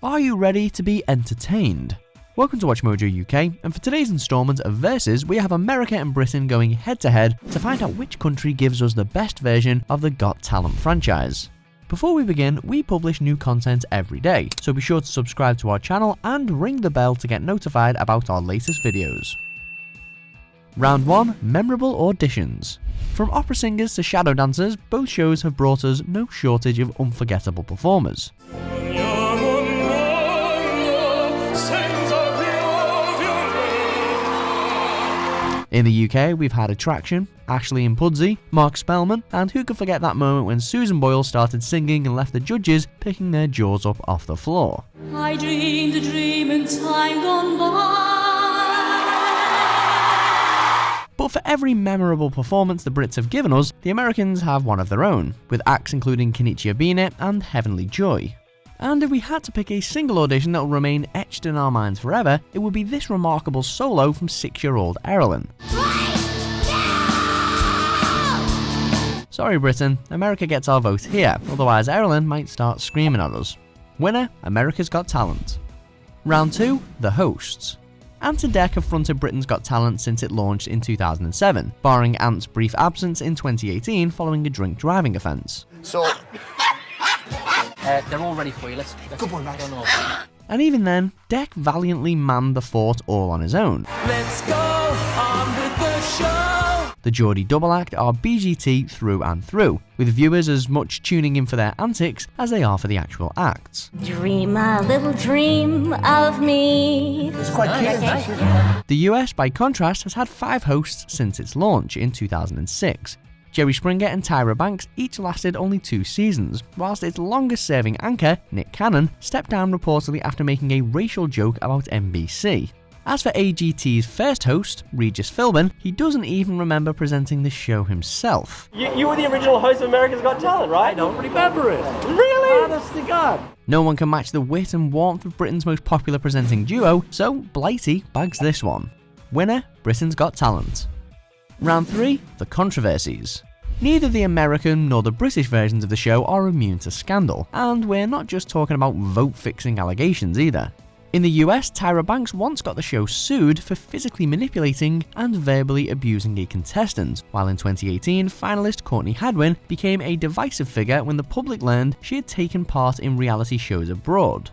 Are you ready to be entertained? Welcome to WatchMojoUK, and for today's installment of Versus, we have America and Britain going head to head to find out which country gives us the best version of the Got Talent franchise. Before we begin, we publish new content every day, so be sure to subscribe to our channel and ring the bell to get notified about our latest videos. Round 1, Memorable Auditions. From opera singers to shadow dancers, both shows have brought us no shortage of unforgettable performers. In the UK, we've had Attraction, Ashley and Pudsey, Mark Spellman, and who could forget that moment when Susan Boyle started singing and left the judges picking their jaws up off the floor. I dreamed a dream in time gone by. But for every memorable performance the Brits have given us, the Americans have one of their own, with acts including Kenichi Abine and Heavenly Joy. And if we had to pick a single audition that will remain etched in our minds forever, it would be this remarkable solo from 6-year-old Erilyn. Sorry Britain, America gets our vote here, otherwise Erilyn might start screaming at us. Winner, America's Got Talent. Round 2, The Hosts. Ant and Dec have fronted Britain's Got Talent since it launched in 2007, barring Ant's brief absence in 2018 following a drink driving offence. So... they're all ready for you. Let's good boy, Max. And even then, Dec valiantly manned the fort all on his own. Let's go on with the show. The Geordie double act are BGT through and through, with viewers as much tuning in for their antics as they are for the actual acts. Dream a little dream of me. It's quite cute. The US, by contrast, has had 5 hosts since its launch in 2006. Jerry Springer and Tyra Banks each lasted only 2 seasons, whilst its longest-serving anchor, Nick Cannon, stepped down reportedly after making a racial joke about NBC. As for AGT's first host, Regis Philbin, he doesn't even remember presenting the show himself. You were the original host of America's Got Talent, right? I don't remember it. Really? Honest to God. No one can match the wit and warmth of Britain's most popular presenting duo, so Blighty bags this one. Winner, Britain's Got Talent. Round 3, The Controversies. Neither the American nor the British versions of the show are immune to scandal, and we're not just talking about vote-fixing allegations either. In the US, Tyra Banks once got the show sued for physically manipulating and verbally abusing a contestant, while in 2018, finalist Courtney Hadwin became a divisive figure when the public learned she had taken part in reality shows abroad.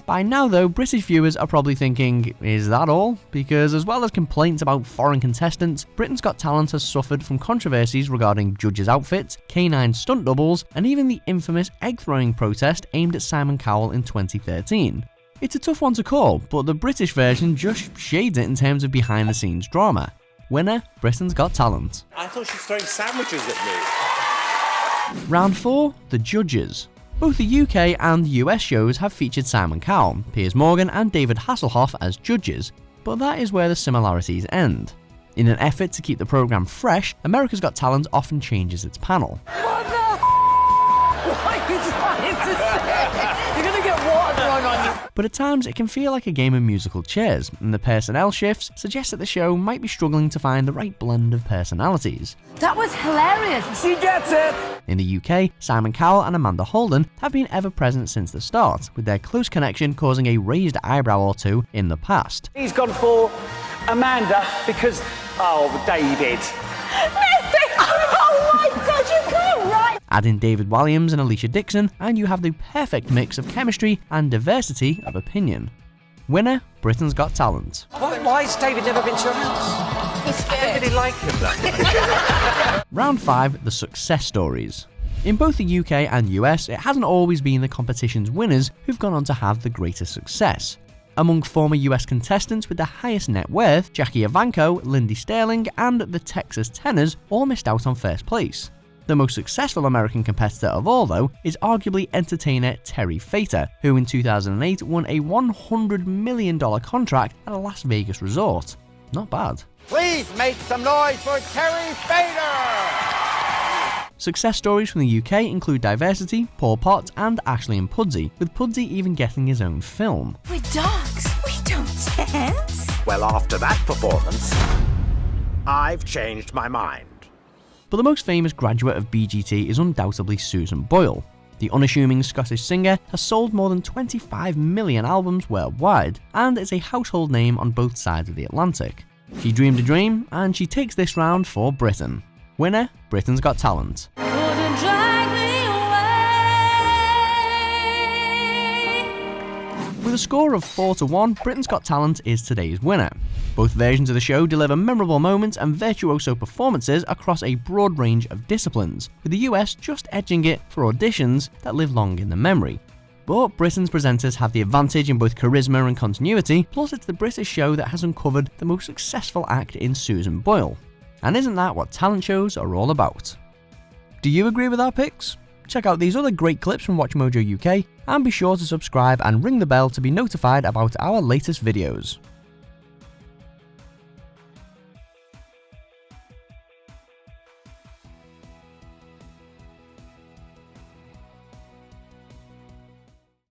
By now though, British viewers are probably thinking, is that all? Because as well as complaints about foreign contestants, Britain's Got Talent has suffered from controversies regarding judges' outfits, canine stunt doubles, and even the infamous egg-throwing protest aimed at Simon Cowell in 2013. It's a tough one to call, but the British version just shades it in terms of behind-the-scenes drama. Winner, Britain's Got Talent. I thought she was throwing sandwiches at me. Round 4, The Judges. Both the UK and US shows have featured Simon Cowell, Piers Morgan and David Hasselhoff as judges, but that is where the similarities end. In an effort to keep the programme fresh, America's Got Talent often changes its panel. What the What are you trying to say? You're gonna get water thrown on you. But at times it can feel like a game of musical chairs, and the personnel shifts suggest that the show might be struggling to find the right blend of personalities. That was hilarious. She gets it! In the UK, Simon Cowell and Amanda Holden have been ever present since the start, with their close connection causing a raised eyebrow or two in the past. He's gone for Amanda because... Oh, David. Oh my God, you can't write. Add in David Walliams and Alicia Dixon, and you have the perfect mix of chemistry and diversity of opinion. Winner, Britain's Got Talent. Why has David never been to your house? He's scared. I really like him, though. Round 5, The Success Stories. In both the UK and US, it hasn't always been the competition's winners who've gone on to have the greatest success. Among former US contestants with the highest net worth, Jackie Evancho, Lindy Sterling, and the Texas Tenors all missed out on first place. The most successful American competitor of all, though, is arguably entertainer Terry Fator, who in 2008 won a $100 million contract at a Las Vegas resort. Not bad. Please make some noise for Terry Fator! Success stories from the UK include Diversity, Paul Potts, and Ashley and Pudsey, with Pudsey even getting his own film. We're dogs. We don't dance. Well, after that performance, I've changed my mind. But the most famous graduate of BGT is undoubtedly Susan Boyle. The unassuming Scottish singer has sold more than 25 million albums worldwide and is a household name on both sides of the Atlantic. She dreamed a dream and she takes this round for Britain. Winner, Britain's Got Talent. With a score of 4-1, Britain's Got Talent is today's winner. Both versions of the show deliver memorable moments and virtuoso performances across a broad range of disciplines, with the US just edging it for auditions that live long in the memory. But Britain's presenters have the advantage in both charisma and continuity, plus it's the British show that has uncovered the most successful act in Susan Boyle. And isn't that what talent shows are all about? Do you agree with our picks? Check out these other great clips from WatchMojoUK and be sure to subscribe and ring the bell to be notified about our latest videos.